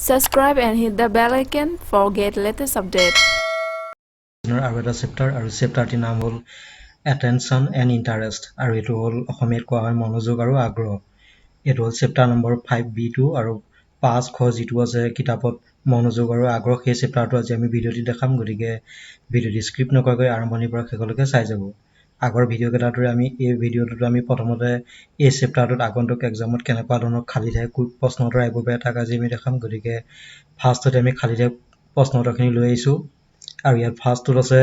Subscribe and hit the bell icon for get latest update. আৰু এটা chapter আৰু চেপ্টাৰটিৰ নাম হ'ল attention and interest আৰু এটো হ'ল অসমীয়াত কোৱা হয় মনোযোগ আৰু আগ্ৰহ এটো হ'ল চেপ্টাৰ নম্বৰ 5b2 আৰু 5 খ যেটো আছে কিতাপত মনোযোগ আৰু আগ্ৰহ সেই চেপ্টাৰটো আজি আমি ভিডিঅ'টি দেখাম গতিকে ভিডিঅ'টি স্ক্ৰিপ্ট নকৰাকৈ আৰম্ভণিৰ পৰা শেষলৈকে চাই যাব আগৰ ভিডিঅ' কেইটাটোৰে আমি এই ভিডিঅ'টোত আমি প্ৰথমতে এই চেপ্টাৰটোত আগন্তুক এক্সামত কেনেকুৱা ধৰণৰ খালি ঠাই প্ৰশ্ন উত্তৰ আহিব পাৰে তাক আজি আমি দেখাম গতিকে ফাৰ্ষ্টতে আমি খালি ঠাই প্ৰশ্ন উত্তৰখিনি লৈ আহিছো আৰু ইয়াত ফাৰ্ষ্টটোত আছে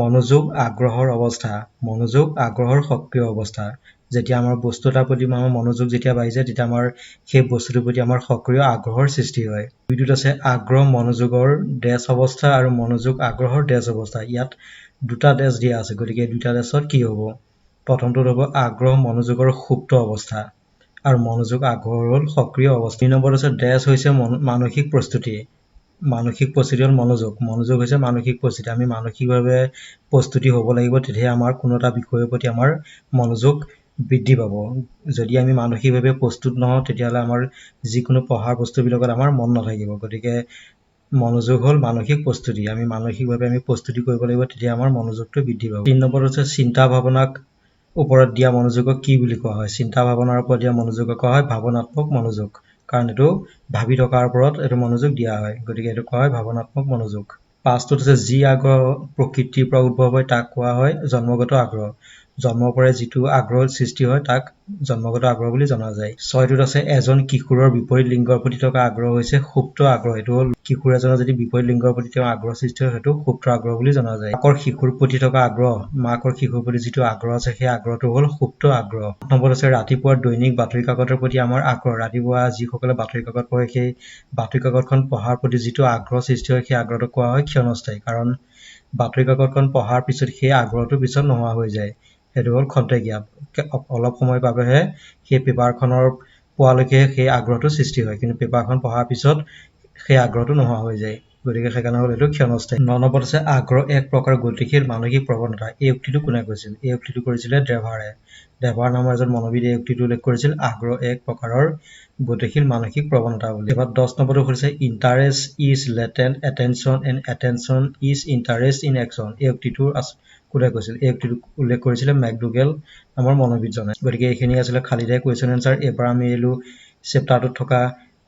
মনোযোগ আগ্ৰহৰ অৱস্থা মনোযোগ আগ্ৰহৰ সক্ৰিয় অৱস্থা যেতিয়া আমাৰ বস্তু এটাৰ প্ৰতি আমাৰ মনোযোগ যেতিয়া বাঢ়িছে তেতিয়া আমাৰ সেই বস্তুটোৰ প্ৰতি আমাৰ সক্ৰিয় আগ্ৰহৰ সৃষ্টি হয় দুইটোত আছে আগ্ৰহ মনোযোগৰ ডেছ অৱস্থা আৰু মনোযোগ আগ্ৰহৰ ডেছ অৱস্থা ইয়াত দুটা ডেছ দিয়া আছে গতিকে দুটা ডেছত কি হ'ব প্ৰথমটোত হ'ব আগ্ৰহ মনোযোগৰ সুপ্ত অৱস্থা আৰু মনোযোগ আগ্ৰহৰ হ'ল সক্ৰিয় অৱস্থা ৩ নম্বৰত আছে ডেছ হৈছে মানসিক প্ৰস্তুতি মানসিক প্ৰস্তুতি হ'ল মনোযোগ হৈছে মানসিক প্ৰস্তুতি আমি মানসিকভাৱে প্ৰস্তুতি হ'ব লাগিব তেতিয়া আমাৰ কোনো এটা বিষয়ৰ প্ৰতি আমাৰ মনোযোগ বৃদ্ধি পাব যদি আমি মানসিকভাৱে প্ৰস্তুত নহওঁ তেতিয়াহ'লে আমাৰ যিকোনো পঢ়াৰ বস্তুবিলাকত আমাৰ মন নাথাকিব গতিকে মনোযোগ হ'ল মানসিক প্ৰস্তুতি আমি মানসিকভাৱে আমি প্ৰস্তুতি কৰিব লাগিব তেতিয়া আমাৰ মনোযোগটো বৃদ্ধি পাব ৩ নম্বৰত হৈছে চিন্তা ভাৱনাক ওপৰত দিয়া মনোযোগক কি বুলি কোৱা হয় চিন্তা ভাৱনাৰ ওপৰত দিয়া মনোযোগক কোৱা হয় ভাৱনাত্মক মনোযোগ কাৰণ এটো ভাবি থকাৰ ওপৰত এটো মনোযোগ দিয়া হয় গতিকে এটো কোৱা হয় ভাৱনাত্মক মনোযোগ পাঁচটোত আছে যি আগ্ৰহ প্ৰকৃতিৰ পৰা উদ্ভৱ হয় তাক কোৱা হয় জন্মগত আগ্ৰহ জন্মৰ পৰাই যিটো আগ্ৰহৰ সৃষ্টি হয় তাক জন্মগত আগ্ৰহ বুলি জনা যায় ছয়টোত আছে এজন কিশোৰৰ বিপৰীত লিংগৰ প্ৰতি থকা আগ্ৰহ হৈছে সুপ্ত আগ্ৰহ এটো হ'ল কিশোৰ এজনৰ যদি বিপৰীত লিংগৰ প্ৰতি তেওঁ আগ্ৰহ সৃষ্টি হয় সেইটো সুপ্ত আগ্ৰহ বুলি জনা যায় মাকৰ শিশুৰ প্ৰতি থকা আগ্ৰহ মাকৰ শিশুৰ প্ৰতি যিটো আগ্ৰহ আছে সেই আগ্ৰহটো হ'ল সুপ্ত আগ্ৰহ নম্বৰত আছে ৰাতিপুৱা দৈনিক বাতৰি কাকতৰ প্ৰতি আমাৰ আগ্ৰহ ৰাতিপুৱা যিসকলে বাতৰি কাকত পঢ়ে সেই বাতৰি কাকতখন পঢ়াৰ প্ৰতি যিটো আগ্ৰহ সৃষ্টি হয় সেই আগ্ৰহটো কোৱা হয় ক্ষণস্থায়ী কাৰণ বাতৰি কাকতখন পঢ়াৰ পিছত সেই আগ্ৰহটো পিছত নোহোৱা হৈ যায় সেইটো হ'ল খন্তেকীয়া অলপ সময়ৰ বাবেহে সেই পেপাৰখনৰ পোৱালৈকে সেই আগ্ৰহটো সৃষ্টি হয় কিন্তু পেপাৰখন পঢ়াৰ পিছত সেই আগ্ৰহটো নোহোৱা হৈ যায় গতিকে সেইকাৰণে হ'ল এইটো ক্ষণস্থায়ী ৯ নম্বৰত আছে আগ্ৰহ এক প্ৰকাৰ গতিশীল মানসিক প্ৰৱণতা এই উক্তিটো কোনে কৈছিল এই উক্তিটো কৰিছিলে ডেভাৰ নামৰ এজন মনোবিদে এই উক্তিটো উল্লেখ কৰিছিল আগ্ৰহ এক প্ৰকাৰৰ গতিশীল মানসিক প্ৰৱণতা বুলি এবাৰ 10 নম্বৰটো হৈছে interest is latent attention and attention is interest in action এই উক্তিটো কোনে কৈছিল এই উক্তিটো উল্লেখ কৰিছিলে মেকডুগেল নামৰ মনোবিদজনে গতিকে এইখিনি আছিলে খালি ঠাই কুৱেশ্যন এনসাৰ এবাৰ আমি এলো চেপ্টাৰটোত থকা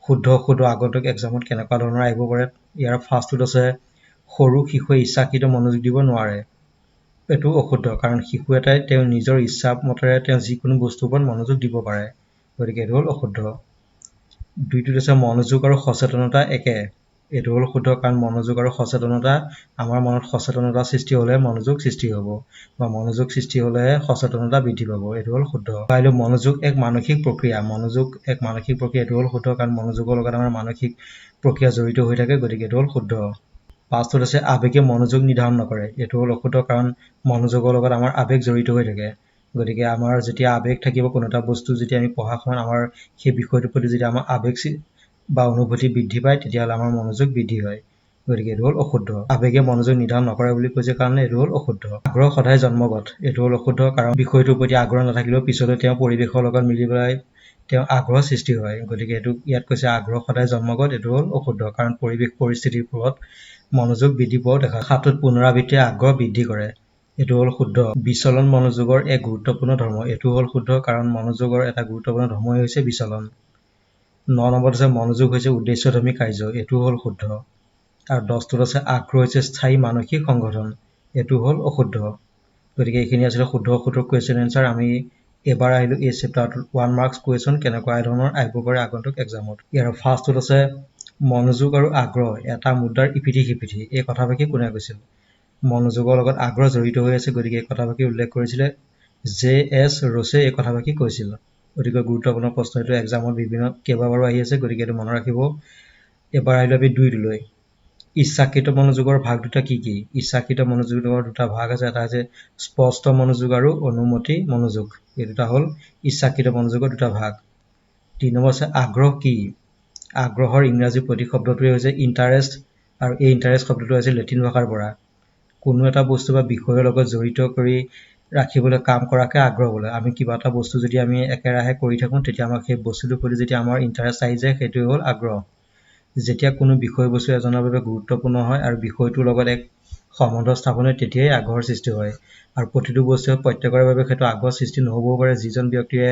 শুদ্ধ আগন্তুক এক্সামত কেনেকুৱা ধৰণৰ আহিব পাৰে ইয়াৰ ফাৰ্ষ্টটোত আছে সৰু শিশুৱে ইচ্ছাকৃত মনোযোগ দিব নোৱাৰে এটো অশুদ্ধ কাৰণ শিশু এটাই তেওঁ নিজৰ ইচ্ছা মতেৰে তেওঁ যিকোনো বস্তুৰ ওপৰত মনোযোগ দিব পাৰে গতিকে এটো হ'ল অশুদ্ধ দুইটোত আছে মনোযোগ আৰু সচেতনতা একে এটো হ'ল শুদ্ধ কাৰণ মনোযোগ আৰু সচেতনতা আমাৰ মনত সচেতনতা সৃষ্টি হ'লে মনোযোগ সৃষ্টি হ'ব বা মনোযোগ সৃষ্টি হ'লে সচেতনতা বৃদ্ধি পাব এটো হ'ল শুদ্ধ পাইলো মনোযোগ এক মানসিক প্ৰক্ৰিয়া এটো হ'ল শুদ্ধ কাৰণ মনোযোগৰ লগত আমাৰ মানসিক প্ৰক্ৰিয়া জড়িত হৈ থাকে গতিকে এটো হ'ল শুদ্ধ পাঁচটোত আছে আবেগে মনোযোগ নিৰ্ধাৰণ নকৰে এটো হ'ল অশুদ্ধ কাৰণ মনোযোগৰ লগত আমাৰ আবেগ জড়িত হৈ থাকে গতিকে আমাৰ যেতিয়া আবেগ থাকিব কোনো এটা বস্তু যেতিয়া আমি পঢ়া সময়ত আমাৰ সেই বিষয়টোৰ প্ৰতি যেতিয়া আমাৰ আবেগ বা অনুভূতি বৃদ্ধি পায় তেতিয়াহ'লে আমাৰ মনোযোগ বৃদ্ধি হয় গতিকে এটো হ'ল অশুদ্ধ আবেগে মনোযোগ নিৰ্ধাৰণ নকৰে বুলি কৈছে কাৰণে এটো হ'ল অশুদ্ধ আগ্ৰহ সদায় জন্মগত এটো হ'ল অশুদ্ধ কাৰণ বিষয়টোৰ প্ৰতি আগ্ৰহ নাথাকিলেও পিছলৈ তেওঁ পৰিৱেশৰ লগত মিলি পেলাই তেওঁ আগ্ৰহ সৃষ্টি হয় গতিকে এটো ইয়াত কৈছে আগ্ৰহ সদায় জন্মগত এটো হ'ল অশুদ্ধ কাৰণ পৰিৱেশ পৰিস্থিতিৰ ফলত মনোযোগ বৃদ্ধি পোৱা দেখা সাতত পুনৰাবৃত্তিয়ে আগ্ৰহ বৃদ্ধি কৰে এটো হ'ল শুদ্ধ বিচলন মনোযোগৰ এক গুৰুত্বপূৰ্ণ ধৰ্ম এটো হ'ল শুদ্ধ কাৰণ মনোযোগৰ এটা গুৰুত্বপূৰ্ণ ধৰ্মই হৈছে বিচলন 9 নম্বৰত আছে মনোযোগ হৈছে উদ্দেশ্যধৰ্মী কাৰ্য এটো হ'ল শুদ্ধ আৰু 10টোত আছে আগ্ৰহ হৈছে স্থায়ী মানসিক সংগঠন এটো হ'ল অশুদ্ধ গতিকে এইখিনি আছিল শুদ্ধ কোৱেশ্চন এনসাৰ আমি এবাৰ আহিলো এই চেপ্টাৰটোত 1 মাৰ্কছ কোৱেশ্চন কেনেকুৱা ধৰণৰ আহিব পাৰে আগন্তুক এক্সামত ইয়াৰ ফাৰ্ষ্টটোত আছে মনোযোগ আৰু আগ্ৰহ এটা মুদ্ৰাৰ ইপিঠি সিপিঠি এই কথাফাকি কোনে কৈছিল মনোযোগৰ লগত আগ্ৰহ জড়িত হৈ আছে গতিকে এই কথাফাকি উল্লেখ কৰিছিলে জে.এছ. ৰোছে এই কথাফাকি কৈছিল গতিকে গুৰুত্বপূৰ্ণ প্ৰশ্ন এইটো এক্সামত বিভিন্ন কেইবাবাৰো আহি আছে গতিকে এইটো মনত ৰাখিব এবাৰ আহিলো আমি 2 ইচ্ছাকৃত মনোযোগৰ ভাগ দুটা কি ইচ্ছাকৃত মনোযোগৰ দুটা ভাগ আছে এটা আছে স্পষ্ট মনোযোগ আৰু অনুমতি মনোযোগ এই দুটা হ'ল ইচ্ছাকৃত মনোযোগৰ দুটা ভাগ 3 নম্বৰ আছে আগ্ৰহ কি আগ্ৰহৰ ইংৰাজী প্ৰতিশব্দটোৱে হৈছে ইন্টাৰেষ্ট আৰু এই ইন্টাৰেষ্ট শব্দটো আছে লেটিন ভাষাৰ পৰা কোনো এটা বস্তু বা বিষয়ৰ লগত জড়িত কৰি ৰাখিবলৈ কাম কৰাকে আগ্ৰহ বোলে আমি কিবা এটা বস্তু যদি আমি একেৰাহে কৰি থাকোঁ তেতিয়া আমাক সেই বস্তুটোৰ প্ৰতি যেতিয়া আমাৰ ইন্টাৰেষ্ট আহি যায় সেইটো হ'ল আগ্ৰহ যেতিয়া কোনো বিষয়বস্তু এজনৰ বাবে গুৰুত্বপূৰ্ণ হয় আৰু বিষয়টোৰ লগত এক সম্বন্ধ স্থাপন হয় তেতিয়াই আগ্ৰহৰ সৃষ্টি হয় আৰু প্ৰতিটো বস্তুৱে প্ৰত্যেকৰে বাবে সেইটো আগ্ৰহ সৃষ্টি নহ'বও পাৰে যিজন ব্যক্তিয়ে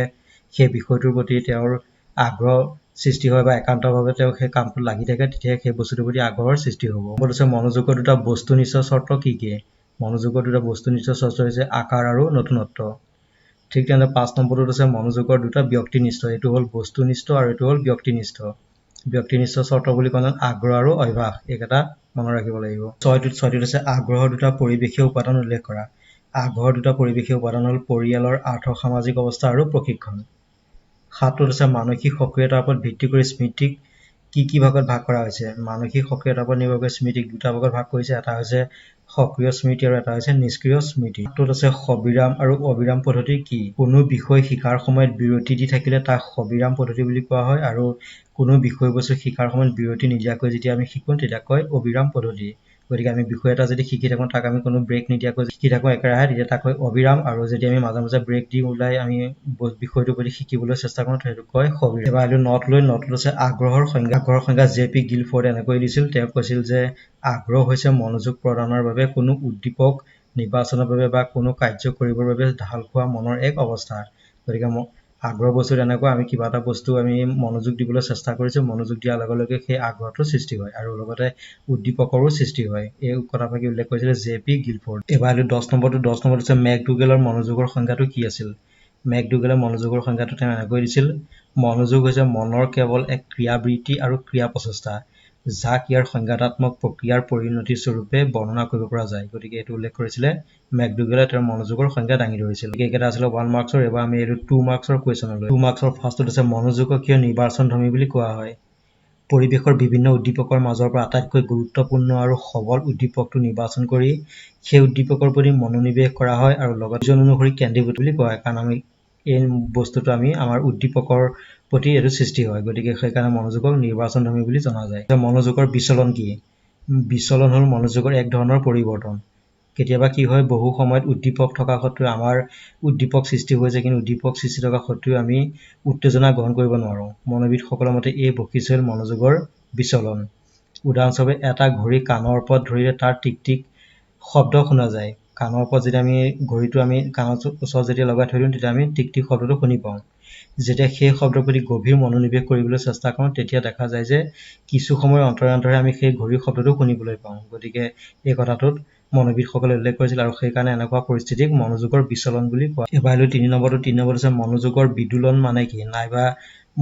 সেই বিষয়টোৰ প্ৰতি তেওঁৰ আগ্ৰহ সৃষ্টি হয় বা একান্তভাৱে তেওঁ সেই কামটোত লাগি থাকে তেতিয়া সেই বস্তুটোৰ প্ৰতি আগ্ৰহৰ সৃষ্টি হ'ব বলছে মনোযোগৰ দুটা বস্তুনিষ্ঠ চৰ্ত কি মনোযোগৰ দুটা বস্তুনিষ্ঠ চৰ্ত হৈছে আকাৰ আৰু নতুনত্ব ঠিক তেনেদৰে 5 নম্বৰটোত আছে মনোযোগৰ দুটা ব্যক্তিনিষ্ঠ এইটো হ'ল বস্তুনিষ্ঠ আৰু এইটো হ'ল ব্যক্তিনিষ্ঠ ব্যক্তিনিষ্ঠ চৰ্ত বুলি ক'লে আগ্ৰহ আৰু অভ্যাস এইকেইটা মনত ৰাখিব লাগিব 6টোত আছে আগ্ৰহৰ দুটা পৰিৱেশীয় উপাদান উল্লেখ কৰা আগ্ৰহৰ দুটা পৰিৱেশীয় উপাদান হ'ল পৰিয়ালৰ আৰ্থ-সামাজিক অৱস্থা আৰু প্ৰশিক্ষণ 7টোত আছে মানসিক সক্ৰিয়তাৰ ওপৰত ভিত্তি কৰি স্মৃতিক কি ভাগত ভাগ কৰা হৈছে মানসিক সক্ৰিয়তাৰ ওপৰত নিৰ্ভৰ কৰি স্মৃতিক দুটা ভাগত ভাগ কৰিছে এটা হৈছে সক্ৰিয় স্মৃতি আৰু এটা হৈছে নিষ্ক্ৰিয় স্মৃতি 8টোত আছে সবিৰাম আৰু অবিৰাম পদ্ধতি কি কোনো বিষয় শিকাৰ সময়ত বিৰতি দি থাকিলে তাক সবিৰাম পদ্ধতি বুলি কোৱা হয় আৰু কোনো বিষয়বস্তু শিকাৰ সময়ত বিৰতি নিদিয়াকৈ যেতিয়া আমি শিকো তেতিয়া কয় অবিৰাম পদ্ধতি গতিকে আমি বিষয় এটা যদি শিকি থাকোঁ তাক আমি কোনো ব্ৰেক নিদিয়াকৈ শিকি থাকোঁ একেৰাহে তেতিয়া তাক কয় অবিৰাম আৰু যদি আমি মাজে মাজে ব্ৰেক দি ওলাই আমি বিষয়টোৰ প্ৰতি শিকিবলৈ চেষ্টা কৰোঁ সেইটো কয় সবিৰাম এবাৰ এইটো নটত আছে আগ্ৰহৰ সংজ্ঞা জে.পি. গিলফৰ্ডে এনেকৈ দিছিল তেওঁ কৈছিল যে আগ্ৰহ হৈছে মনোযোগ প্ৰদানৰ বাবে কোনো উদ্দীপক নিৰ্বাচনৰ বাবে বা কোনো কাৰ্য কৰিবৰ বাবে ঢাল খোৱা মনৰ এক অৱস্থা গতিকে আগ্ৰহ বস্তু এনেকুৱা আমি কিবা এটা বস্তু আমি মনোযোগ দিবলৈ চেষ্টা কৰিছোঁ মনোযোগ দিয়াৰ লগে লগে সেই আগ্ৰহটোৰ সৃষ্টি হয় আৰু লগতে উদ্দীপকৰো সৃষ্টি হয় এই কথাফাকি উল্লেখ কৰিছিল জে.পি. গিলফৰ্ড এবাৰ 10 নম্বৰটো আছে মেকডুগেলৰ মনোযোগৰ সংজ্ঞাটো কি আছিল মেকডুগেলৰ মনোযোগৰ সংজ্ঞাটো তেওঁ এনেকৈ দিছিল মনোযোগ হৈছে মনৰ কেৱল এক ক্ৰিয়াবৃত্তি আৰু ক্ৰিয়া প্ৰচেষ্টা যাক ইয়াৰ সংজ্ঞাতাত্মক প্ৰক্ৰিয়াৰ পৰিণতি স্বৰূপে বৰ্ণনা কৰিব পৰা যায় গতিকে এইটো উল্লেখ কৰিছিলে মেকডুগেলে তেওঁৰ মনোযোগৰ সংজ্ঞা দাঙি ধৰিছিল এইকেইটা আছিলে 1 মাৰ্কছৰ এবাৰ আমি এইটো 2 মাৰ্কছৰ কুৱেশ্যনলৈ 2 মাৰ্কছৰ ফাৰ্ষ্টত আছে মনোযোগক কিয় নিৰ্বাচনধৰ্মী বুলি কোৱা হয় পৰিৱেশৰ বিভিন্ন উদ্দীপকৰ মাজৰ পৰা আটাইতকৈ গুৰুত্বপূৰ্ণ আৰু সবল উদ্দীপকটো নিৰ্বাচন কৰি সেই উদ্দীপকৰ প্ৰতি মনোনিৱেশ কৰা হয় আৰু লগত জন অনুসৰি কেন্দ্ৰীভূত বুলি কোৱা হয় কাৰণ আমি এই বস্তুটো আমি আমাৰ উদ্দীপকৰ প্ৰতি এইটো সৃষ্টি হয় গতিকে সেইকাৰণে মনোযোগক নিৰ্বাচনধৰ্মী বুলি জনা যায় মনোযোগৰ বিচলন কি বিচলন হ'ল মনোযোগৰ এক ধৰণৰ পৰিৱৰ্তন কেতিয়াবা কি হয় বহু সময়ত উদ্দীপক থকা সত্ত্বেও আমাৰ উদ্দীপক সৃষ্টি হৈছে কিন্তু উদ্দীপক সৃষ্টি থকা সত্ত্বেও আমি উত্তেজনা গ্ৰহণ কৰিব নোৱাৰোঁ মনোবিদসকলৰ মতে এই বৈশিষ্ট্য হ'ল মনোযোগৰ বিচলন উদাহৰণস্বৰূপে এটা ঘড়ী কাণৰ ওপৰত ধৰিলে তাৰ টিক টিক শব্দ শুনা যায় কাণৰ ওপৰত যেতিয়া আমি ঘড়ীটো আমি কাণৰ ওচৰত যেতিয়া লগাই থৈ দিওঁ তেতিয়া আমি টিক টিক শব্দটো শুনি পাওঁ যেতিয়া সেই শব্দৰ প্ৰতি গভীৰ মনোনিৱেশ কৰিবলৈ চেষ্টা কৰোঁ তেতিয়া দেখা যায় যে কিছু সময়ৰ অন্তৰে আমি সেই ঘড়ীৰ শব্দটো শুনিবলৈ পাওঁ গতিকে এই কথাটোত মনোবিদসকলে উল্লেখ কৰিছিল আৰু সেইকাৰণে এনেকুৱা পৰিস্থিতিক মনোযোগৰ বিচলন বুলি কোৱা এবাৰ 3 নম্বৰটো আছে মনোযোগৰ বিদুলন মানে কি নাইবা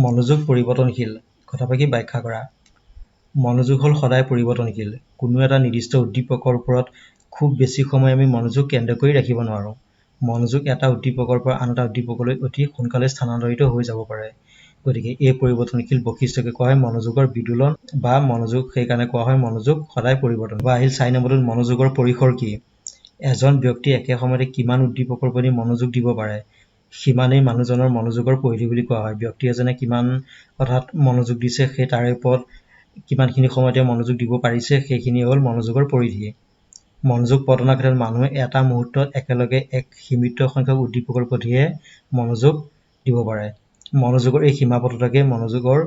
মনোযোগ পৰিৱৰ্তনশীল কথাফাকি ব্যাখ্যা কৰা মনোযোগ হ'ল সদায় পৰিৱৰ্তনশীল কোনো এটা নিৰ্দিষ্ট উদ্দীপকৰ ওপৰত খুব বেছি সময় আমি মনোযোগ কেন্দ্ৰ কৰি ৰাখিব নোৱাৰোঁ মনোযোগ এটা উদ্দীপকৰ পৰা আন এটা উদ্দীপকলৈ অতি সোনকালে স্থানান্তৰিত হৈ যাব পাৰে গতিকে এই পৰিৱৰ্তনশীল বৈশিষ্ট্যকে কোৱা হয় মনোযোগৰ বিদুলন বা মনোযোগ সেইকাৰণে কোৱা হয় মনোযোগ সদায় পৰিৱৰ্তন বা আহিল 4 নম্বৰটোত মনোযোগৰ পৰিসৰ কি এজন ব্যক্তি একে সময়তে কিমান উদ্দীপকৰ প্ৰতি মনোযোগ দিব পাৰে সিমানেই মানুহজনৰ মনোযোগৰ পৰিধি বুলি কোৱা হয় ব্যক্তি এজনে কিমান কথাত মনোযোগ দিছে সেই তাৰে ওপৰত কিমানখিনি সময়তে মনোযোগ দিব পাৰিছে সেইখিনি হ'ল মনোযোগৰ পৰিধি মনোযোগ প্ৰদানৰ ক্ষেত্ৰত মানুহে এটা মুহূৰ্তত একেলগে এক সীমিত সংখ্যক উদ্দীপকৰ প্ৰতিহে মনোযোগ দিব পাৰে মনোযোগৰ এই সীমাবদ্ধতাকে মনোযোগৰ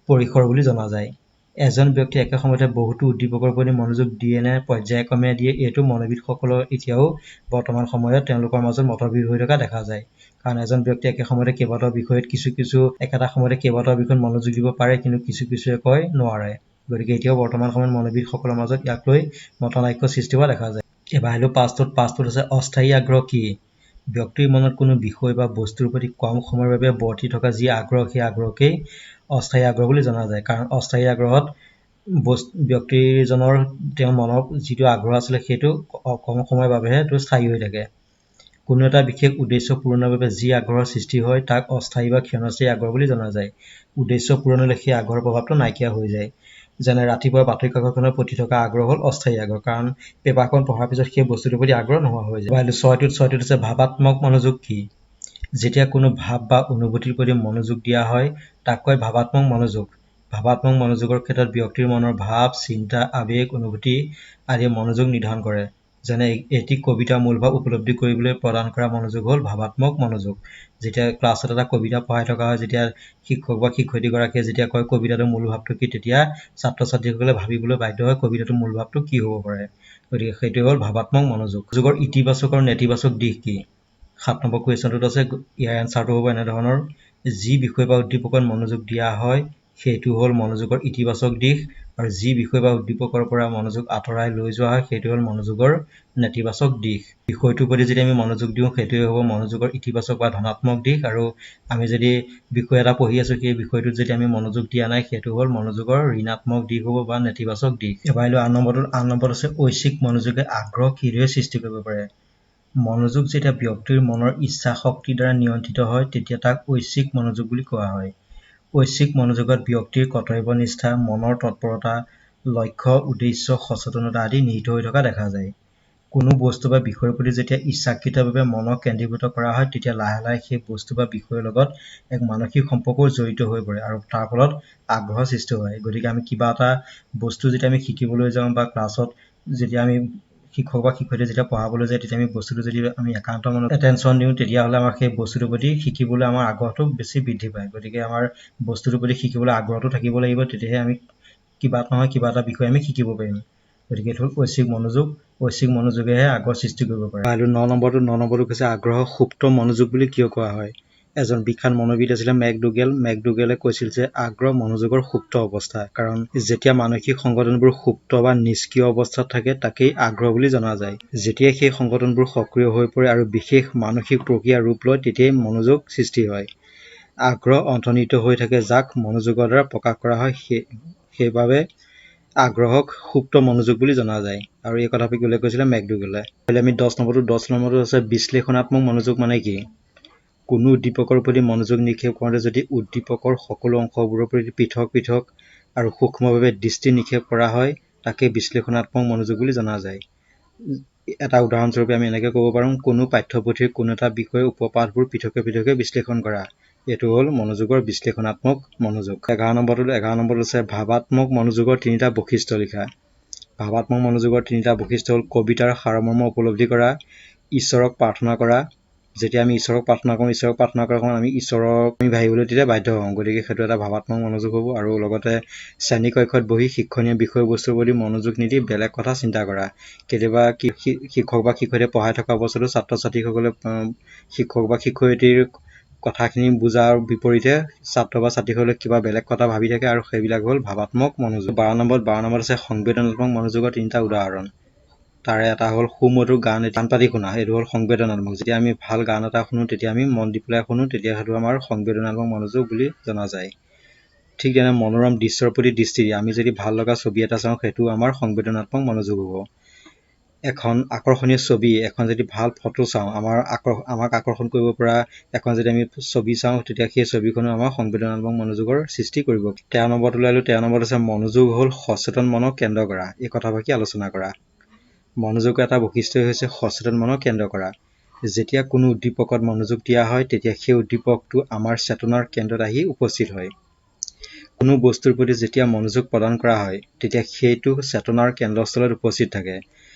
পৰিসৰ বুলি জনা যায় এজন ব্যক্তি একে সময়তে বহুতো উদ্দীপকৰ প্ৰতি মনোযোগ দিয়ে নে পৰ্যায়ক্ৰমে দিয়ে এইটো মনোবিদসকলৰ এতিয়াও বৰ্তমান সময়ত তেওঁলোকৰ মাজত মতভেদ হৈ থকা দেখা যায় কাৰণ এজন ব্যক্তি একে সময়তে কেইবাটাও বিষয়ত কিছু একেটা সময়তে কেইবাটাও বিষয়ত মনোযোগ দিব পাৰে কিন্তু কিছুৱে কয় নোৱাৰে গতিকে এতিয়াও বৰ্তমান সময়ত মনোবিদসকলৰ মাজত ইয়াক লৈ মতানৈক্য সৃষ্টি হোৱা দেখা যায় এবাৰ আহিলো 5টোত আছে অস্থায়ী আগ্ৰহ কি ব্যক্তিৰ মনত কোনো বিষয় বা বস্তুৰ প্ৰতি কম সময়ৰ বাবে বৰ্তি থকা যি আগ্ৰহ সেই আগ্ৰহকেই অস্থায়ী আগ্ৰহ বুলি জনা যায় কাৰণ অস্থায়ী আগ্ৰহত ব্যক্তিজনৰ তেওঁৰ মনৰ যিটো আগ্ৰহ আছিলে সেইটো কম সময়ৰ বাবেহে সেইটো স্থায়ী হৈ থাকে কোনো এটা বিশেষ উদ্দেশ্য পূৰণৰ বাবে যি আগ্ৰহৰ সৃষ্টি হয় তাক অস্থায়ী বা ক্ষণস্থায়ী আগ্ৰহ বুলি জনা যায় উদ্দেশ্য পূৰণ হ'লে সেই আগ্ৰহৰ প্ৰভাৱটো নাইকিয়া হৈ যায় যেনে ৰাতিপুৱা বাতৰি কাকতখনৰ প্ৰতি থকা আগ্ৰহ হ'ল অস্থায়ী আগ্ৰহ কাৰণ পেপাৰখন পঢ়াৰ পিছত সেই বস্তুটোৰ প্ৰতি আগ্ৰহ নোহোৱা হৈ যায় 6টোত আছে ভাৱাত্মক মনোযোগ কি যেতিয়া কোনো ভাৱ বা অনুভূতিৰ প্ৰতি মনোযোগ দিয়া হয় তাক কয় ভাৱাত্মক মনোযোগৰ ক্ষেত্ৰত ব্যক্তিৰ মনৰ ভাৱ চিন্তা আবেগ অনুভূতি আদি মনোযোগ নিৰ্ধাৰণ কৰে যেনে এটি কবিতা মূলভাৱ উপলব্ধি কৰিবলৈ প্ৰদান কৰা মনোযোগ হ'ল ভাৱাত্মক মনোযোগ যেতিয়া ক্লাছত এটা কবিতা পঢ়াই থকা হয় যেতিয়া শিক্ষক বা শিক্ষয়িত্ৰীগৰাকীয়ে যেতিয়া কয় কবিতাটোৰ মূলভাৱটো কি তেতিয়া ছাত্ৰ ছাত্ৰীসকলে ভাবিবলৈ বাধ্য হয় কবিতাটোৰ মূলভাৱটো কি হ'ব পাৰে গতিকে সেইটো হ'ল ভাৱাত্মক মনোযোগ মনোযোগৰ ইতিবাচক আৰু নেতিবাচক দিশ কি 7 নম্বৰ কুৱেশ্যনটোত আছে ইয়াৰ এনচাৰটো হ'ব এনেধৰণৰ যি বিষয় বা উদ্দীপকত মনোযোগ দিয়া হয় সেইটো হ'ল মনোযোগৰ ইতিবাচক দিশ আৰু যি বিষয় বা উদ্দীপকৰ পৰা মনোযোগ আঁতৰাই লৈ যোৱা হয় সেইটো হ'ল মনোযোগৰ নেতিবাচক দিশ বিষয়টোৰ প্ৰতি যদি আমি মনোযোগ দিওঁ সেইটোৱে হ'ব মনোযোগৰ ইতিবাচক বা ধনাত্মক দিশ আৰু আমি যদি বিষয় এটা পঢ়ি আছো সেই বিষয়টোত যদি আমি মনোযোগ দিয়া নাই সেইটো হ'ল মনোযোগৰ ঋণাত্মক দিশ হ'ব বা নেতিবাচক দিশ এবাৰ আন নম্বৰত আছে ঐচ্ছিক মনোযোগে আগ্ৰহ কিদৰে সৃষ্টি কৰিব পাৰে মনোযোগ যেতিয়া ব্যক্তিৰ মনৰ ইচ্ছা শক্তিৰ দ্বাৰা নিয়ন্ত্ৰিত হয় তেতিয়া তাক ঐচ্ছিক মনোযোগ বুলি কোৱা হয় ঐচ্ছিক মনোযোগত ব্যক্তিৰ কৰ্তব্যনিষ্ঠা মনৰ তৎপৰতা লক্ষ্য উদ্দেশ্য সচেতনতা আদি নিহিত হৈ থকা দেখা যায় কোনো বস্তু বা বিষয়ৰ প্ৰতি যেতিয়া ইচ্ছাকৃতভাৱে মনক কেন্দ্ৰীভূত কৰা হয় তেতিয়া লাহে লাহে সেই বস্তু বা বিষয়ৰ লগত এক মানসিক সম্পৰ্কও জড়িত হৈ পৰে আৰু তাৰ ফলত আগ্ৰহ সৃষ্টি হয় গতিকে আমি কিবা এটা বস্তু যেতিয়া আমি শিকিবলৈ যাওঁ বা ক্লাছত যেতিয়া আমি শিক্ষক বা শিক্ষয়িত্ৰী যেতিয়া পঢ়াবলৈ যায় তেতিয়া আমি বস্তুটো যদি আমি একান্ত মনত এটেনশ্যন দিওঁ তেতিয়াহ'লে আমাৰ সেই বস্তুটোৰ প্ৰতি শিকিবলৈ আমাৰ আগ্ৰহটো বেছি বৃদ্ধি পায় গতিকে আমাৰ বস্তুটোৰ প্ৰতি শিকিবলৈ আগ্ৰহটো থাকিব লাগিব তেতিয়াহে আমি কিবা নহয় কিবা এটা বিষয় আমি শিকিব পাৰিম গতিকে এইটো ঐচ্ছিক মনোযোগেহে আগ্ৰহ সৃষ্টি কৰিব পাৰে আৰু 9 নম্বৰটো কৈছে আগ্ৰহ সুপ্ত মনোযোগ বুলি কিয় কোৱা হয় এজন বিখ্যাত মনোবিদ আছিলে মেকডুগেলে কৈছিল যে আগ্ৰহ মনোযোগৰ সুপ্ত অৱস্থা কাৰণ যেতিয়া মানসিক সংগঠনবোৰ সুপ্ত বা নিষ্ক্ৰিয় অৱস্থাত থাকে তাকেই আগ্ৰহ বুলি জনা যায় যেতিয়া সেই সংগঠনবোৰ সক্ৰিয় হৈ পৰে আৰু বিশেষ মানসিক প্ৰক্ৰিয়া ৰূপ লয় তেতিয়াই মনোযোগ সৃষ্টি হয় আগ্ৰহ অন্তৰ্নিহিত হৈ থাকে যাক মনোযোগৰ দ্বাৰা প্ৰকাশ কৰা হয় সেইবাবে আগ্ৰহক সুপ্ত মনোযোগ বুলি জনা যায় আৰু এই কথা উল্লেখ কৰিছিলে মেকডুগেলে আমি 10 নম্বৰটো আছে বিশ্লেষণাত্মক মনোযোগ মানে কি কোনো উদ্দীপকৰ প্ৰতি মনোযোগ নিক্ষেপ কৰোঁতে যদি উদ্দীপকৰ সকলো অংশবোৰৰ প্ৰতি পৃথক আৰু সূক্ষ্মভাৱে দৃষ্টি নিক্ষেপ কৰা হয় তাকে বিশ্লেষণাত্মক মনোযোগ বুলি জনা যায় এটা উদাহৰণস্বৰূপে আমি এনেকৈ ক'ব পাৰোঁ কোনো পাঠ্যপুথিৰ কোনো এটা বিষয়ৰ উপপাঠবোৰ পৃথকে বিশ্লেষণ কৰা এইটো হ'ল মনোযোগৰ বিশ্লেষণাত্মক মনোযোগ 11 নম্বৰটো আছে ভাৱাত্মক মনোযোগৰ তিনিটা বৈশিষ্ট্য লিখা ভাৱাত্মক মনোযোগৰ তিনিটা বৈশিষ্ট্য হ'ল কবিতাৰ সাৰমৰ্ম উপলব্ধি কৰা ঈশ্বৰক প্ৰাৰ্থনা কৰা যেতিয়া আমি ঈশ্বৰক প্ৰাৰ্থনা কৰাৰ সময়ত আমি ঈশ্বৰক ভাবিবলৈ তেতিয়া বাধ্য হওঁ গতিকে সেইটো এটা ভাৱাত্মক মনোযোগ হ'ব আৰু লগতে শ্ৰেণী কক্ষত বহি শিক্ষণীয় বিষয়বস্তুৰ প্ৰতি মনোযোগ নিদি বেলেগ কথা চিন্তা কৰা কেতিয়াবা শিক্ষক বা শিক্ষয়িত্ৰীয়ে পঢ়াই থকা অৱস্থাতো ছাত্ৰ ছাত্ৰীসকলে শিক্ষক বা শিক্ষয়িত্ৰীৰ কথাখিনি বুজাৰ বিপৰীতে ছাত্ৰ বা ছাত্ৰীসকলে কিবা বেলেগ কথা ভাবি থাকে আৰু সেইবিলাক হ'ল ভাৱাত্মক মনোযোগ 12 নম্বৰত আছে সংবেদনাত্মক মনোযোগৰ তিনিটা উদাহৰণ তাৰে এটা হ'ল সুমধুৰ গান পাতি শুনা এইটো হ'ল সংবেদনাত্মক যেতিয়া আমি ভাল গান এটা শুনো তেতিয়া আমি মন দি পেলাই শুনো তেতিয়া সেইটো আমাৰ সংবেদনাত্মক মনোযোগ বুলি জনা যায় ঠিক তেনে মনোৰম দৃশ্যৰ প্ৰতি দৃষ্টি দিয়ে আমি যদি ভাল লগা ছবি এটা চাওঁ সেইটো আমাৰ সংবেদনাত্মক মনোযোগ হ'ব এখন আকৰ্ষণীয় ছবি এখন যদি ভাল ফটো চাওঁ আমাক আকৰ্ষণ কৰিব পৰা এখন যদি আমি ছবি চাওঁ তেতিয়া সেই ছবিখনে আমাৰ সংবেদনাত্মক মনোযোগৰ সৃষ্টি কৰিব 13 নম্বৰত আছে মনোযোগ হ'ল সচেতন মনক কেন্দ্ৰ কৰা এই কথাভাগি আলোচনা কৰা মনোযোগৰ এটা বৈশিষ্ট্য হৈছে সচেতন মনক কেন্দ্ৰ কৰা যেতিয়া কোনো উদ্দীপকত মনোযোগ দিয়া হয় তেতিয়া সেই উদ্দীপকটো আমাৰ চেতনাৰ কেন্দ্ৰত আহি উপস্থিত হয় কোনো বস্তুৰ প্ৰতি যেতিয়া মনোযোগ প্ৰদান কৰা হয় তেতিয়া সেইটো চেতনাৰ কেন্দ্ৰস্থলত উপস্থিত থাকে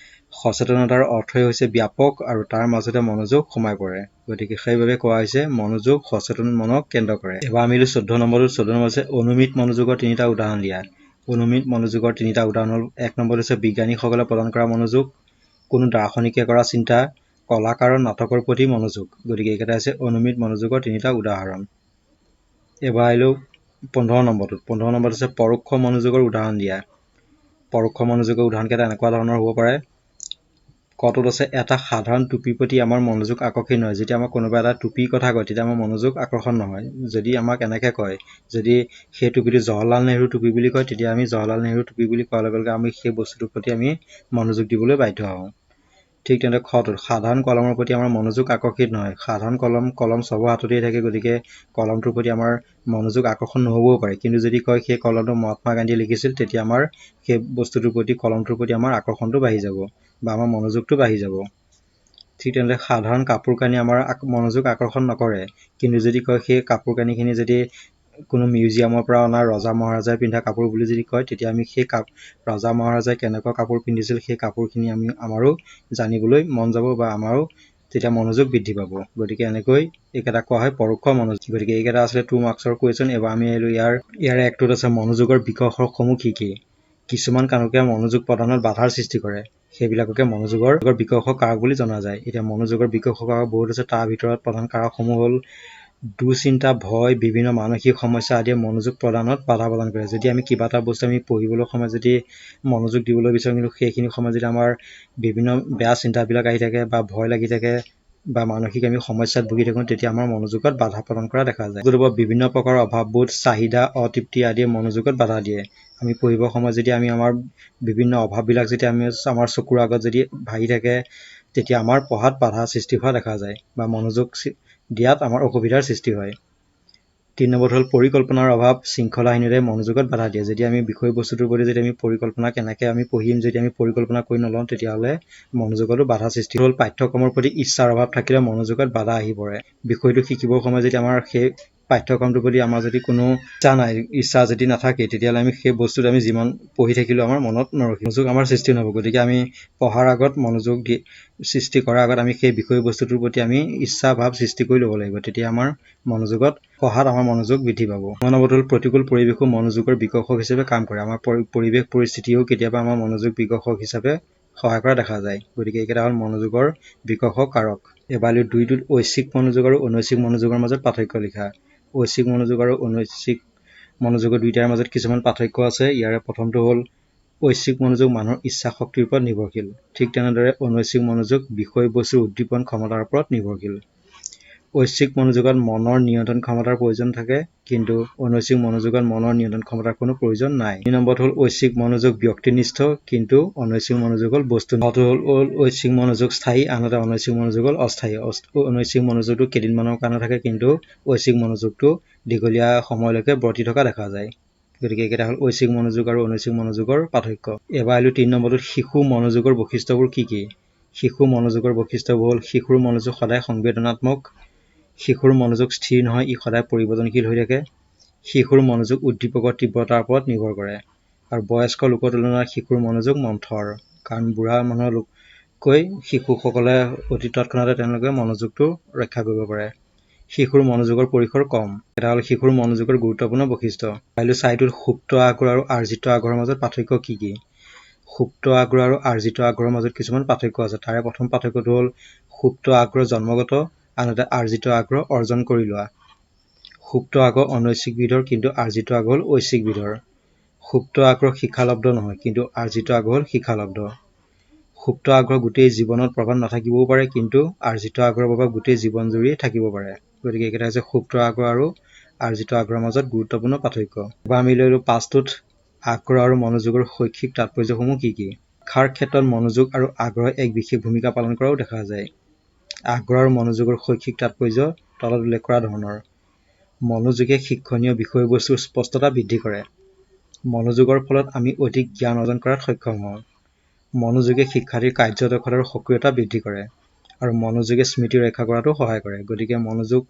সচেতনতাৰ অৰ্থই হৈছে ব্যাপক আৰু তাৰ মাজতে মনোযোগ সোমাই পৰে গতিকে সেইবাবে কোৱা হৈছে মনোযোগ সচেতন মনক কেন্দ্ৰ কৰে এবাৰ আমি 14 নম্বৰ আছে অনুমিত মনোযোগৰ তিনিটা উদাহৰণ দিয়া অনুমিত মনোযোগৰ তিনিটা উদাহৰণ হ'ল 1 নম্বৰ হৈছে বিজ্ঞানীসকলে প্ৰদান কৰা মনোযোগ কোনো দাৰ্শনিকে কৰা চিন্তা কলাকাৰৰ নাটকৰ প্ৰতি মনোযোগ গতিকে এইকেইটা হৈছে অনুমিত মনোযোগৰ তিনিটা উদাহৰণ এবাৰ 15 নম্বৰত আছে পৰোক্ষ মনোযোগৰ উদাহৰণ দিয়া পৰোক্ষ মনোযোগৰ উদাহৰণকেইটা এনেকুৱা ধৰণৰ হ'ব পাৰে কটোত আছে এটা সাধাৰণ টুপিৰ প্ৰতি আমাৰ মনোযোগ আকৰ্ষণ নহয় যেতিয়া আমাৰ কোনোবা এটা টুপিৰ কথা কয় তেতিয়া আমাৰ মনোযোগ আকৰ্ষণ নহয় যদি আমাক এনেকৈ কয় যদি সেই টুপিটো জৱাহৰলাল নেহৰু টুপি বুলি কয় তেতিয়া আমি জৱাহৰলাল নেহৰু টুপি বুলি কোৱাৰ লগে লগে আমি সেই বস্তুটোৰ প্ৰতি আমি মনোযোগ দিবলৈ বাধ্য হওঁ ঠিক তেনেদৰে খটোত সাধাৰণ কলমৰ প্ৰতি আমাৰ মনোযোগ আকৰ্ষিত নহয় সাধাৰণ কলম চবৰ হাততেই থাকে গতিকে কলমটোৰ প্ৰতি আমাৰ মনোযোগ আকৰ্ষণ নহ'বও পাৰে কিন্তু যদি কয় সেই কলমটো মহাত্মা গান্ধীয়ে লিখিছিল তেতিয়া আমাৰ সেই বস্তুটোৰ প্ৰতি কলমটোৰ প্ৰতি আমাৰ আকৰ্ষণটো বাঢ়ি যাব বা আমাৰ মনোযোগটো বাঢ়ি যাব ঠিক তেনেদৰে সাধাৰণ কাপোৰ কানি আমাৰ মনোযোগ আকৰ্ষণ নকৰে কিন্তু যদি কয় সেই কাপোৰ কানিখিনি যদি কোনো মিউজিয়ামৰ পৰা অনা ৰজা মহাৰাজাই পিন্ধা কাপোৰ বুলি যদি কয় তেতিয়া আমি সেই ৰজা মহাৰাজাই কেনেকুৱা কাপোৰ পিন্ধিছিল সেই কাপোৰখিনি আমাৰো জানিবলৈ মন যাব বা আমাৰো তেতিয়া মনোযোগ বৃদ্ধি পাব গতিকে এনেকৈ এইকেইটা কোৱা হয় পৰোক্ষ মনোযোগ গতিকে এইকেইটা আছিলে 2 মাৰ্কছৰ কুৱেশ্যন এবাৰ আমি আহিলো ইয়াৰ একটোত আছে মনোযোগৰ বিকাশৰ সমূহ কি কিছুমান কাৰকে মনোযোগ প্ৰদানত বাধাৰ সৃষ্টি কৰে সেইবিলাককে মনোযোগৰ বিকাশৰ কাৰক বুলি জনা যায় এতিয়া মনোযোগৰ বিকাশৰ কাৰক বহুত আছে তাৰ ভিতৰত প্ৰধান কাৰকসমূহ হ'ল দুশ্চিন্তা ভয় বিভিন্ন মানসিক সমস্যা আদিয়ে মনোযোগ প্ৰদানত বাধা প্ৰদান কৰে যদি আমি কিবা এটা বস্তু আমি পঢ়িবলৈ সময় যদি মনোযোগ দিবলৈ বিচাৰো কিন্তু সেইখিনি সময় যদি আমাৰ বিভিন্ন বেয়া চিন্তাবিলাক আহি থাকে বা ভয় লাগি থাকে বা মানসিক আমি সমস্যাত ভুগি থাকোঁ তেতিয়া আমাৰ মনোযোগত বাধা প্ৰদান কৰা দেখা যায় গতিকে বিভিন্ন প্ৰকাৰৰ অভাৱবোধ চাহিদা অতৃপ্তি আদিয়ে মনোযোগত বাধা দিয়ে আমি পঢ়িবৰ সময়ত যদি আমি আমাৰ বিভিন্ন অভাৱবিলাক যেতিয়া আমি আমাৰ চকুৰ আগত যদি ভাহি থাকে তেতিয়া আমাৰ পঢ়াত বাধা সৃষ্টি হোৱা দেখা যায় বা মনোযোগ দিয়াত আমাৰ অসুবিধাৰ সৃষ্টি হয় 3 নম্বৰ হ'ল পৰিকল্পনাৰ অভাৱ শৃংখলাহীনতাই মনোযোগত বাধা দিয়ে যদি আমি বিষয়বস্তুটোৰ প্ৰতি যদি আমি পৰিকল্পনা কেনেকৈ আমি পঢ়িম যদি আমি পৰিকল্পনা কৰি নলওঁ তেতিয়াহ'লে মনোযোগতো বাধা সৃষ্টি হ'ল পাঠ্যক্ৰমৰ প্ৰতি ইচ্ছাৰ অভাৱ থাকিলে মনোযোগত বাধা আহি পৰে বিষয়টো শিকিবৰ সময়ত যদি আমাৰ সেই পাঠ্যক্ৰমটোৰ প্ৰতি আমাৰ যদি কোনো ইচ্ছা যদি নাথাকে তেতিয়াহ'লে আমি সেই বস্তুটো আমি যিমান পঢ়ি থাকিলেও আমাৰ মনত নৰখিব মনোযোগ আমাৰ সৃষ্টি নহ'ব গতিকে আমি পঢ়াৰ আগত মনোযোগ সৃষ্টি কৰাৰ আগত আমি সেই বিষয়বস্তুটোৰ প্ৰতি আমি ইচ্ছা ভাৱ সৃষ্টি কৰি ল'ব লাগিব তেতিয়া আমাৰ মনোযোগত পঢ়াত আমাৰ মনোযোগ বৃদ্ধি পাব মনোবল প্ৰতিকূল পৰিৱেশো মনোযোগৰ বিকশক হিচাপে কাম কৰে আমাৰ পৰিৱেশ পৰিস্থিতিও কেতিয়াবা আমাৰ মনোযোগ বিকশক হিচাপে সহায় কৰা দেখা যায় গতিকে এইকেইটা হ'ল মনোযোগৰ বিকশক কাৰক এবাৰ 2টোত ঐচ্ছিক মনোযোগ আৰু অনৈচ্ছিক মনোযোগৰ মাজত পাৰ্থক্য লিখা ঐচ্ছিক মনোযোগ আৰু অনৈচ্ছিক মনোযোগৰ দুইটাৰ মাজত কিছুমান পাৰ্থক্য আছে ইয়াৰে প্ৰথমটো হ'ল ঐচ্ছিক মনোযোগ মানুহৰ ইচ্ছা শক্তিৰ ওপৰত নিৰ্ভৰশীল ঠিক তেনেদৰে অনৈচ্ছিক মনোযোগ বিষয়বস্তুৰ উদ্দীপন ক্ষমতাৰ ওপৰত নিৰ্ভৰশীল ঐচ্ছিক মনোযোগত মনৰ নিয়ন্ত্ৰণ ক্ষমতাৰ প্ৰয়োজন থাকে কিন্তু অনৈচ্ছিক মনোযোগত মনৰ নিয়ন্ত্ৰণ ক্ষমতাৰ কোনো প্ৰয়োজন নাই 2 নম্বৰত হ'ল ঐচ্ছিক মনোযোগ ব্যক্তিনিষ্ঠ কিন্তু অনৈচ্ছিক মনোযোগ হ'ল বস্তুনিষ্ঠ হ'ল ঐচ্ছিক মনোযোগ স্থায়ী আনহাতে অনৈচ্ছিক মনোযোগ হ'ল অস্থায়ী অনৈচ্ছিক মনোযোগটো কেইদিনমানৰ কাৰণে থাকে কিন্তু ঐচ্ছিক মনোযোগটো দীঘলীয়া সময়লৈকে বৰ্তি থকা দেখা যায় গতিকে এইকেইটা হ'ল ঐচ্ছিক মনোযোগ আৰু অনৈচ্ছিক মনোযোগৰ পাৰ্থক্য এবাৰ আহিলো 3 নম্বৰটোত শিশু মনোযোগৰ বৈশিষ্ট্যবোৰ কি শিশু মনোযোগৰ বৈশিষ্ট্যবোৰ হ'ল শিশুৰ মনোযোগ সদায় সংবেদনাত্মক শিশুৰ মনোযোগ স্থিৰ নহয় ই সদায় পৰিৱৰ্তনশীল হৈ থাকে শিশুৰ মনোযোগ উদ্দীপকৰ তীব্ৰতাৰ ওপৰত নিৰ্ভৰ কৰে আৰু বয়স্ক লোকৰ তুলনাত শিশুৰ মনোযোগ মন্থৰ কাৰণ বুঢ়া মানুহৰ লোককৈ শিশুসকলে অতি তৎক্ষণাতে তেওঁলোকে মনোযোগটো ৰক্ষা কৰিব পাৰে শিশুৰ মনোযোগৰ পৰিসৰ কম এটা হ'ল শিশুৰ মনোযোগৰ গুৰুত্বপূৰ্ণ বৈশিষ্ট্য পাৰিলো 4টোত সুপ্ত আগ্ৰহ আৰু আৰ্জিত আগ্ৰহৰ মাজত পাৰ্থক্য কি সুপ্ত আগ্ৰহ আৰু আৰ্জিত আগ্ৰহৰ মাজত কিছুমান পাৰ্থক্য আছে তাৰে প্ৰথম পাৰ্থক্যটো হ'ল সুপ্ত আগ্ৰহ জন্মগত আনহাতে আৰ্জিত আগ্ৰহ অৰ্জন কৰি লোৱা সুপ্ত আগ্ৰহ অনৈচ্ছিক বিধৰ কিন্তু আৰ্জিত আগ্ৰহ হ'ল ঐচ্ছিক বিধৰ সুপ্ত আগ্ৰহ শিক্ষালব্ধ নহয় কিন্তু আৰ্জিত আগ্ৰহ হ'ল শিক্ষালব্ধ সুপ্ত আগ্ৰহ গোটেই জীৱনত প্ৰভাৱ নাথাকিবও পাৰে কিন্তু আৰ্জিত আগ্ৰহৰ প্ৰভাৱ গোটেই জীৱন জুৰি থাকিব পাৰে গতিকে এইকেইটা হৈছে সুপ্ত আগ্ৰহ আৰু আৰ্জিত আগ্ৰহৰ মাজত গুৰুত্বপূৰ্ণ পাৰ্থক্য এবাৰ আমি লৈলো 5টোত আগ্ৰহ আৰু মনোযোগৰ শৈক্ষিক তাৎপৰ্যসমূহ কি শিক্ষাৰ ক্ষেত্ৰত মনোযোগ আৰু আগ্ৰহ এক বিশেষ ভূমিকা পালন কৰাও দেখা যায় আগ্ৰহ আৰু মনোযোগৰ শৈক্ষিক তাৎপৰ্য তলত উল্লেখ কৰা ধৰণৰ মনোযোগে শিক্ষণীয় বিষয়বস্তুৰ স্পষ্টতা বৃদ্ধি কৰে মনোযোগৰ ফলত আমি অধিক জ্ঞান অৰ্জন কৰাত সক্ষম হওঁ মনোযোগে শিক্ষাৰ্থীৰ কাৰ্যদক্ষতা আৰু সক্ৰিয়তা বৃদ্ধি কৰে আৰু মনোযোগে স্মৃতি ৰক্ষা কৰাতো সহায় কৰে গতিকে মনোযোগ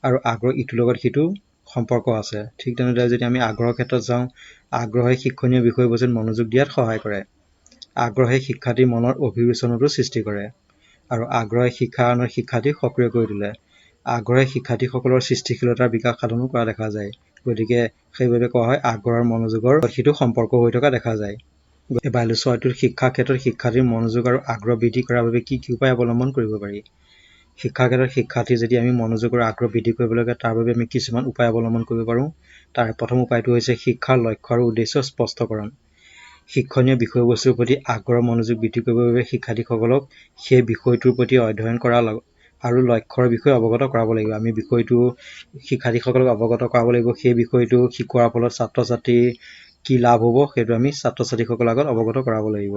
আৰু আগ্ৰহ ইটোৰ লগত সিটো সম্পৰ্ক আছে ঠিক তেনেদৰে যদি আমি আগ্ৰহৰ ক্ষেত্ৰত যাওঁ আগ্ৰহে শিক্ষণীয় বিষয়বস্তুত মনোযোগ দিয়াত সহায় কৰে আগ্ৰহে শিক্ষাৰ্থীৰ মনৰ অভিৰুচনতো সৃষ্টি কৰে আৰু আগ্ৰহে শিক্ষায়নৰ শিক্ষাৰ্থীক সক্ৰিয় কৰি তোলে আগ্ৰহে শিক্ষাৰ্থীসকলৰ সৃষ্টিশীলতাৰ বিকাশ সাধনো কৰা দেখা যায় গতিকে সেইবাবে কোৱা হয় আগ্ৰহ আৰু মনোযোগৰ সিটো সম্পৰ্ক হৈ থকা দেখা যায় এবাৰ 6টোৰ শিক্ষা ক্ষেত্ৰত শিক্ষাৰ্থীৰ মনোযোগ আৰু আগ্ৰহ বৃদ্ধি কৰাৰ বাবে কি উপায় অৱলম্বন কৰিব পাৰি শিক্ষা ক্ষেত্ৰত শিক্ষাৰ্থী যদি আমি মনোযোগ আৰু আগ্ৰহ বৃদ্ধি কৰিব লাগে তাৰ বাবে আমি কিছুমান উপায় অৱলম্বন কৰিব পাৰোঁ তাৰ প্ৰথম উপায়টো হৈছে শিক্ষাৰ লক্ষ্য আৰু উদ্দেশ্য স্পষ্টকৰণ শিক্ষণীয় বিষয়বস্তুৰ প্ৰতি আগ্ৰহ মনোযোগ বৃদ্ধি কৰিবৰ বাবে শিক্ষাৰ্থীসকলক সেই বিষয়টোৰ প্ৰতি অধ্যয়ন কৰা আৰু লক্ষ্যৰ বিষয়ে অৱগত কৰাব লাগিব আমি বিষয়টো শিক্ষাৰ্থীসকলক অৱগত কৰাব লাগিব সেই বিষয়টো শিকোৱাৰ ফলত ছাত্ৰ ছাত্ৰী কি লাভ হ'ব সেইটো আমি ছাত্ৰ ছাত্ৰীসকলৰ আগত অৱগত কৰাব লাগিব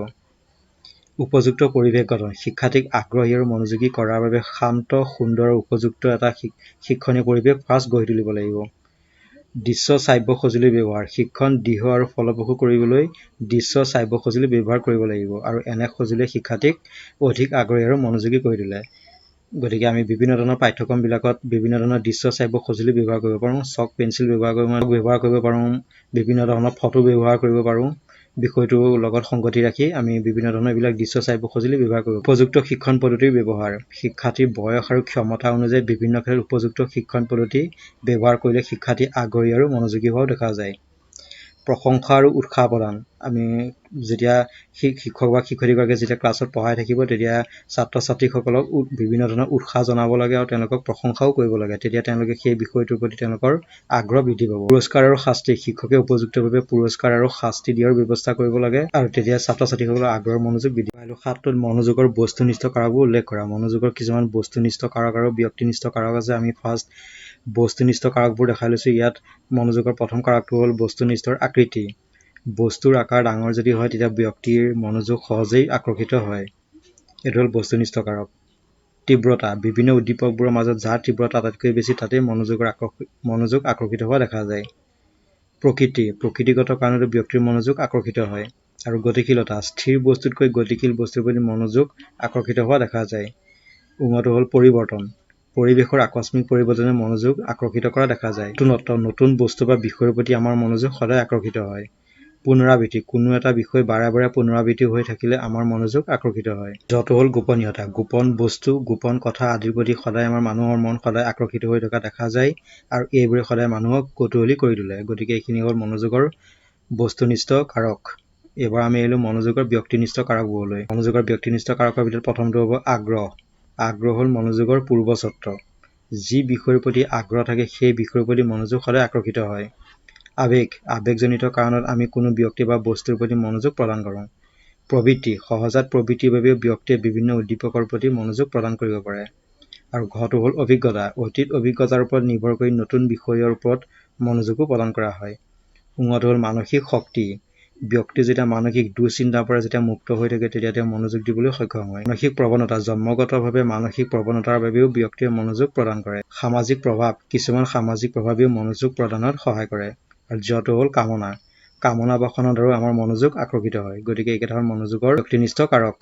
উপযুক্ত পৰিৱেশ গঠন শিক্ষাৰ্থীক আগ্ৰহী আৰু মনোযোগী কৰাৰ বাবে শান্ত সুন্দৰ আৰু উপযুক্ত এটা শিক্ষণীয় পৰিৱেশ ফাৰ্ষ্ট গঢ়ি তুলিব লাগিব দৃশ্য শ্ৰাব্য সঁজুলি ব্যৱহাৰ শিক্ষণ দৃঢ় আৰু ফলপ্ৰসূ কৰিবলৈ দৃশ্য শ্ৰাব্য সঁজুলি ব্যৱহাৰ কৰিব লাগিব আৰু এনে সঁজুলিয়ে শিক্ষাৰ্থীক অধিক আগ্ৰহী আৰু মনোযোগী কৰি তোলে গতিকে আমি বিভিন্ন ধৰণৰ পাঠ্যক্ৰমবিলাকত বিভিন্ন ধৰণৰ দৃশ্য শ্ৰাব্য সঁজুলি ব্যৱহাৰ কৰিব পাৰোঁ চক পেঞ্চিল ব্যৱহাৰ কৰিব পাৰোঁ বিভিন্ন ধৰণৰ ফটো ব্যৱহাৰ কৰিব পাৰোঁ বিষয়টোৰ লগত সংগতি ৰাখি আমি বিভিন্ন ধৰণৰ এইবিলাক দৃশ্য শ্ৰাব্য সঁজুলি ব্যৱহাৰ কৰিব উপযুক্ত শিক্ষণ পদ্ধতিৰ ব্যৱহাৰ শিক্ষাৰ্থীৰ বয়স আৰু ক্ষমতা অনুযায়ী বিভিন্ন ক্ষেত্ৰত উপযুক্ত শিক্ষণ পদ্ধতি ব্যৱহাৰ কৰিলে শিক্ষাৰ্থী আগ্ৰহী আৰু মনোযোগী হোৱাও দেখা যায় প্ৰশংসা আৰু উৎসাহ প্ৰদান আমি যেতিয়া শিক্ষক বা শিক্ষয়িত্ৰীগৰাকীয়ে যেতিয়া ক্লাছত পঢ়াই থাকিব তেতিয়া ছাত্ৰ ছাত্ৰীসকলক বিভিন্ন ধৰণৰ উৎসাহ জনাব লাগে আৰু তেওঁলোকক প্ৰশংসাও কৰিব লাগে তেতিয়া তেওঁলোকে সেই বিষয়টোৰ প্ৰতি তেওঁলোকৰ আগ্ৰহ বৃদ্ধি পাব পুৰস্কাৰ আৰু শাস্তি শিক্ষকে উপযুক্তভাৱে পুৰস্কাৰ আৰু শাস্তি দিয়াৰ ব্যৱস্থা কৰিব লাগে আৰু তেতিয়া ছাত্ৰ ছাত্ৰীসকলৰ আগ্ৰহ মনোযোগ বৃদ্ধি পায় ৭ত মনোযোগৰ বস্তুনিষ্ঠ কাৰকবোৰ উল্লেখ কৰা মনোযোগৰ কিছুমান বস্তুনিষ্ঠ কাৰক আৰু ব্যক্তিনিষ্ঠ কাৰক আছে আমি ফাৰ্ষ্ট বস্তুনিষ্ঠ কাৰকবোৰ দেখাই লৈছোঁ ইয়াত মনোযোগৰ প্ৰথম কাৰকটো হ'ল বস্তুনিষ্ঠৰ আকৃতি বস্তুৰ আকাৰ ডাঙৰ যদি হয় তেতিয়া ব্যক্তিৰ মনোযোগ সহজেই আকৰ্ষিত হয় এইটো হ'ল বস্তুনিষ্ঠ কাৰক তীব্ৰতা বিভিন্ন উদ্দীপকবোৰৰ মাজত যাৰ তীব্ৰতা আটাইতকৈ বেছি তাতেই মনোযোগ আকৰ্ষিত হোৱা দেখা যায় প্ৰকৃতিগত কাৰণতো ব্যক্তিৰ মনোযোগ আকৰ্ষিত হয় আৰু গতিশীলতা স্থিৰ বস্তুতকৈ গতিশীল বস্তুৰ প্ৰতি মনোযোগ আকৰ্ষিত হোৱা দেখা যায় উঙটো হ'ল পৰিৱৰ্তন পৰিৱেশৰ আকস্মিক পৰিৱৰ্তনে মনোযোগ আকৰ্ষিত কৰা দেখা যায় নতুন বস্তু বা বিষয়ৰ প্ৰতি আমাৰ মনোযোগ সদায় আকৰ্ষিত হয় পুনৰাবৃত্তি কোনো এটা বিষয় বাৰে বাৰে পুনৰাবৃত্তি হৈ থাকিলে আমাৰ মনোযোগ আকৰ্ষিত হয় য'টো হ'ল গোপনীয়তা গোপন বস্তু গোপন কথা আদিৰ প্ৰতি সদায় আমাৰ মানুহৰ মন সদায় আকৰ্ষিত হৈ থকা দেখা যায় আৰু এইবোৰে সদায় মানুহক কৌতূহলী কৰি তোলে গতিকে এইখিনি হ'ল মনোযোগৰ বস্তুনিষ্ঠ কাৰক এবাৰ আমি আহিলোঁ মনোযোগৰ ব্যক্তিনিষ্ঠ কাৰকবোৰলৈ মনোযোগৰ ব্যক্তিনিষ্ঠ কাৰকৰ ভিতৰত প্ৰথমটো হ'ব আগ্ৰহ হ'ল মনোযোগৰ পূৰ্বচৰ্ত যি বিষয়ৰ প্ৰতি আগ্ৰহ থাকে সেই বিষয়ৰ প্ৰতি মনোযোগ সদায় আকৰ্ষিত হয় আবেগজনিত কাৰণত আমি কোনো ব্যক্তি বা বস্তুৰ প্ৰতি মনোযোগ প্ৰদান কৰোঁ প্ৰবৃত্তি সহজাত প্ৰবৃত্তিৰ বাবেও ব্যক্তিয়ে বিভিন্ন উদ্দীপকৰ প্ৰতি মনোযোগ প্ৰদান কৰিব পাৰে আৰু ঘটো হ'ল অভিজ্ঞতা অতীত অভিজ্ঞতাৰ ওপৰত নিৰ্ভৰ কৰি নতুন বিষয়ৰ ওপৰত মনোযোগো প্ৰদান কৰা হয় উঙটো হ'ল মানসিক শক্তি ব্যক্তি যেতিয়া মানসিক দুশ্চিন্তাৰ পৰা যেতিয়া মুক্ত হৈ থাকে তেতিয়া তেওঁ মনোযোগ দিবলৈ সক্ষম হয় মানসিক প্ৰৱণতা জন্মগতভাৱে মানসিক প্ৰৱণতাৰ বাবেও ব্যক্তিয়ে মনোযোগ প্ৰদান কৰে সামাজিক প্ৰভাৱ কিছুমান সামাজিক প্ৰভাৱেও মনোযোগ প্ৰদানত সহায় কৰে আৰু য'টো হ'ল কামনা বাসনাৰ দ্বাৰা আমাৰ মনোযোগ আকৰ্ষিত হয় গতিকে এইকেইটা হ'ল মনোযোগৰ ব্যক্তিনিষ্ঠ কাৰক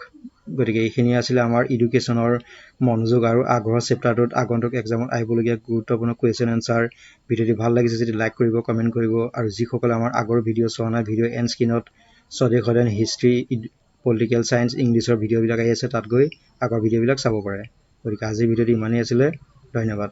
গতিকে এইখিনি আছিলে আমাৰ এডুকেশ্যনৰ মনোযোগ আৰু আগ্ৰহ চেপ্টাৰটোত আগন্তুক এক্সামত আহিবলগীয়া গুৰুত্বপূৰ্ণ কুৱেশ্যন এনচাৰ ভিডিঅ'টি ভাল লাগিছে যদি লাইক কৰিব কমেণ্ট কৰিব আৰু যিসকলে আমাৰ আগৰ ভিডিঅ' চোৱা নাই ভিডিঅ' এণ্ড স্ক্ৰীনত স্বদেশ অধ্যয়ন হিষ্ট্ৰী পলিটিকেল ছায়েন্স ইংলিছৰ ভিডিঅ'বিলাক আহি আছে তাত গৈ আগৰ ভিডিঅ'বিলাক চাব পাৰে গতিকে আজিৰ ভিডিঅ'টি ইমানেই আছিলে ধন্যবাদ